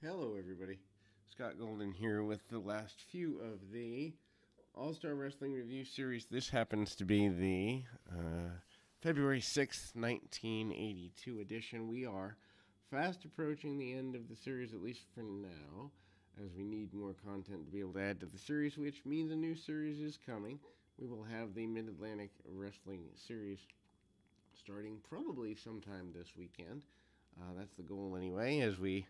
Hello, everybody. Scott Golden here with the last few of the All Star Wrestling Review Series. This happens to be the February 6th, 1982 edition. We are fast approaching the end of the series, at least for now, as we need more content to be able to add to the series, which means a new series is coming. We will have the Mid Atlantic Wrestling Series starting probably sometime this weekend. That's the goal, anyway, as we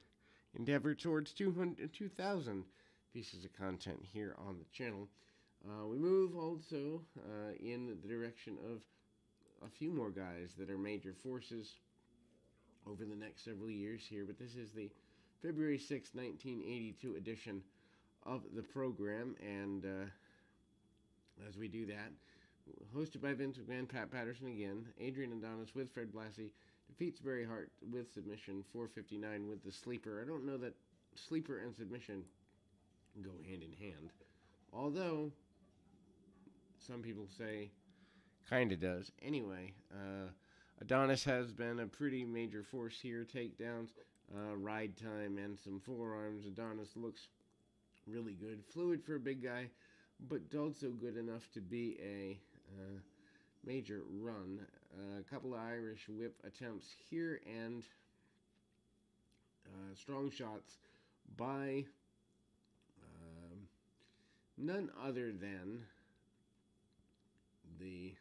endeavor towards 2,000 pieces of content here on the channel. We move also in the direction of a few more guys that are major forces over the next several years here, but this is the February 6th, 1982 edition of the program, and as we do that, hosted by Vince McMahon, Pat Patterson again, Adrian Adonis with Fred Blassie, defeats Barry Hart with submission, 459 with the sleeper. I don't know that sleeper and submission go hand in hand, although some people say kind of does. Anyway, Adonis has been a pretty major force here. Takedowns, ride time, and some forearms. Adonis looks really good. Fluid for a big guy, but also good enough to be a major run. A couple of Irish whip attempts here, and strong shots by none other than the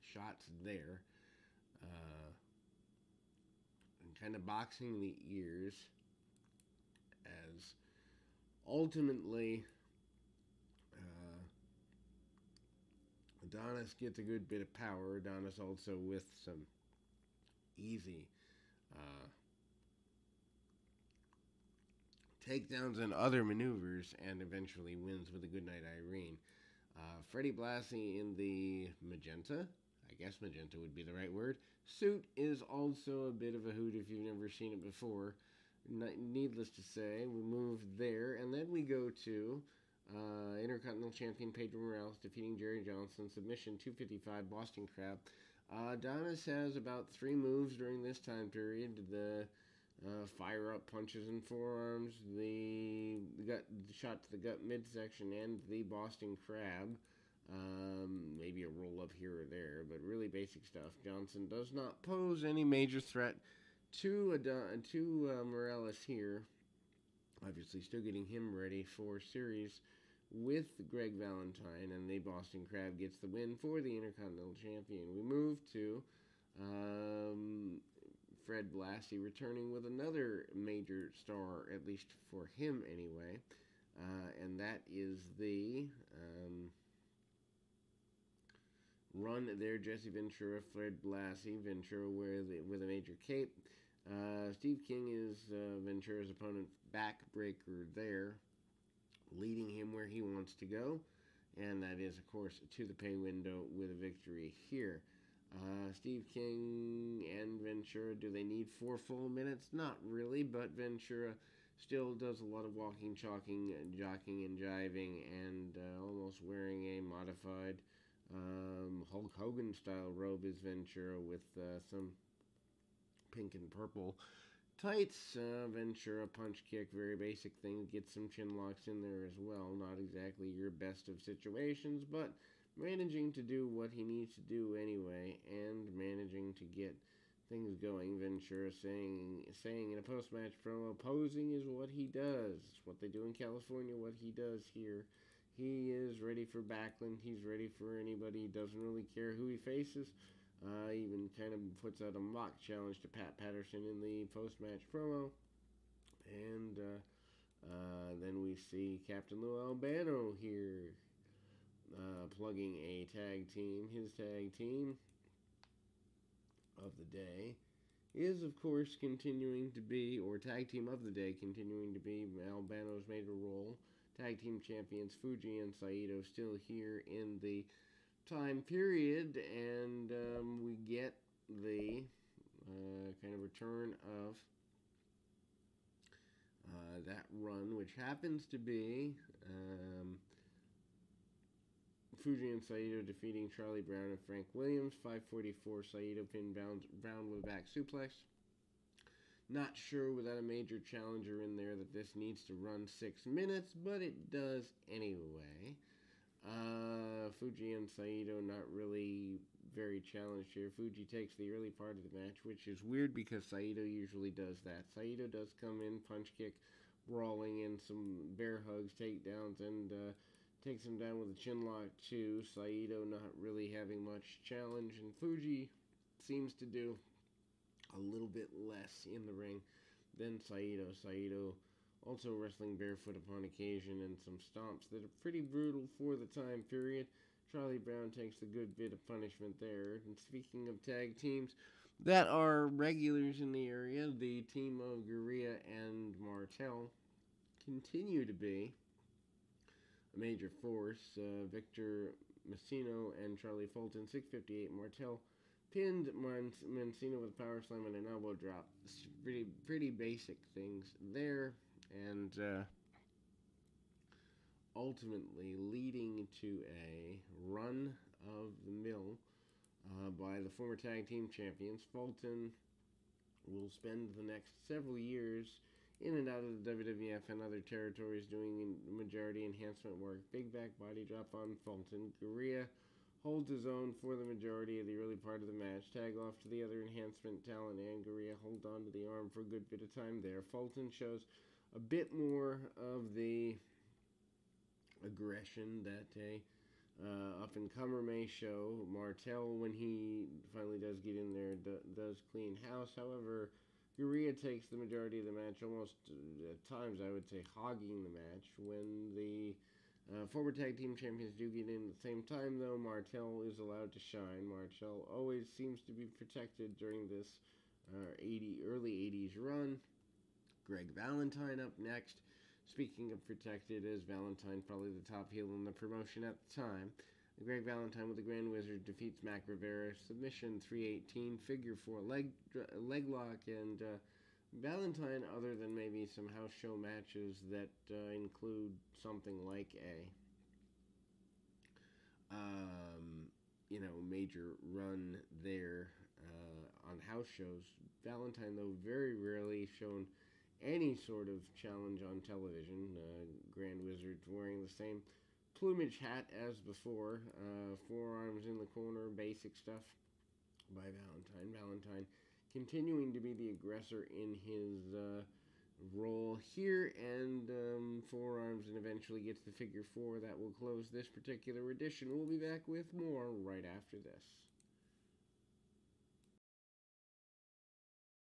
shots there, and kind of boxing the ears as ultimately Adonis gets a good bit of power. Adonis also with some easy uh, takedowns and other maneuvers, and eventually wins with a Goodnight Irene. Freddie Blassie in the magenta, I guess magenta would be the right word, suit is also a bit of a hoot if you've never seen it before. Needless to say, we move there, and then we go to Intercontinental Champion Pedro Morales defeating Jerry Johnson, submission 255, Boston Crab. Adonis has about 3 moves during this time period. The fire up punches and forearms, the shot to the gut midsection, and the Boston Crab. Maybe a roll up here or there, but really basic stuff. Johnson does not pose any major threat to Morales here. Obviously, still getting him ready for series with Greg Valentine, and the Boston Crab gets the win for the Intercontinental Champion. We move to Fred Blassie returning with another major star, at least for him anyway, and that is the run there. Jesse Ventura, Fred Blassie, Ventura with a major cape. Steve King is Ventura's opponent, backbreaker there, leading him where he wants to go, and that is, of course, to the pay window with a victory here. Steve King and Ventura, do they need 4 full minutes? Not really, but Ventura still does a lot of walking, chalking, jockeying, and jiving, and almost wearing a modified Hulk Hogan style robe is Ventura with some pink and purple tights. Ventura punch kick, very basic thing. Get some chin locks in there as well. Not exactly your best of situations, but managing to do what he needs to do anyway, and managing to get things going. Ventura saying in a post-match promo, posing is what he does. It's what they do in California, what he does here. He is ready for Backlund. He's ready for anybody. He doesn't really care who he faces. Even kind of puts out a mock challenge to Pat Patterson in the post-match promo. And then we see Captain Lou Albano here plugging a tag team. His tag team of the day is, of course, continuing to be, or tag team of the day continuing to be, Albano's major role. Tag team champions Fuji and Saito still here in the time period, and we get the kind of return of that run, which happens to be Fuji and Saito defeating Charlie Brown and Frank Williams. 544, Saito pinned Brown with a back suplex. Not sure without a major challenger in there that this needs to run 6 minutes, but it does anyway. Fuji and Saito not really very challenged here. Fuji takes the early part of the match, which is weird because Saito usually does that. Saito does come in, punch kick, brawling in some bear hugs, takedowns, and takes him down with a chin lock too. Saito not really having much challenge, and Fuji seems to do a little bit less in the ring than Saito. Saito also wrestling barefoot upon occasion and some stomps that are pretty brutal for the time period. Charlie Brown takes a good bit of punishment there. And speaking of tag teams that are regulars in the area, the team of Gurria and Martel continue to be a major force. Victor Messino and Charlie Fulton, 6:58. Martel pinned Messino with a power slam and an elbow drop. Pretty basic things there. And ultimately leading to a run of the mill by the former tag team champions. Fulton will spend the next several years in and out of the WWF and other territories doing majority enhancement work. Big back body drop on Fulton. Gurria holds his own for the majority of the early part of the match. Tag off to the other enhancement talent, and Gurria hold on to the arm for a good bit of time there. Fulton shows a bit more of the aggression that a up-and-comer may show. Martel, when he finally does get in there, does clean house. However, Gurria takes the majority of the match, almost at times I would say hogging the match. When the former tag team champions do get in at the same time, though, Martel is allowed to shine. Martel always seems to be protected during this early 80s run. Greg Valentine up next. Speaking of protected, as Valentine probably the top heel in the promotion at the time. Greg Valentine with the Grand Wizard defeats Mac Rivera. Submission 318, figure 4 leg lock, and Valentine, other than maybe some house show matches that include something like a major run there on house shows, Valentine, though, very rarely shown any sort of challenge on television. Grand Wizard's wearing the same plumage hat as before. Forearms in the corner, basic stuff by Valentine. Valentine continuing to be the aggressor in his role here, and forearms, and eventually gets the figure 4 that will close this particular edition. We'll be back with more right after this.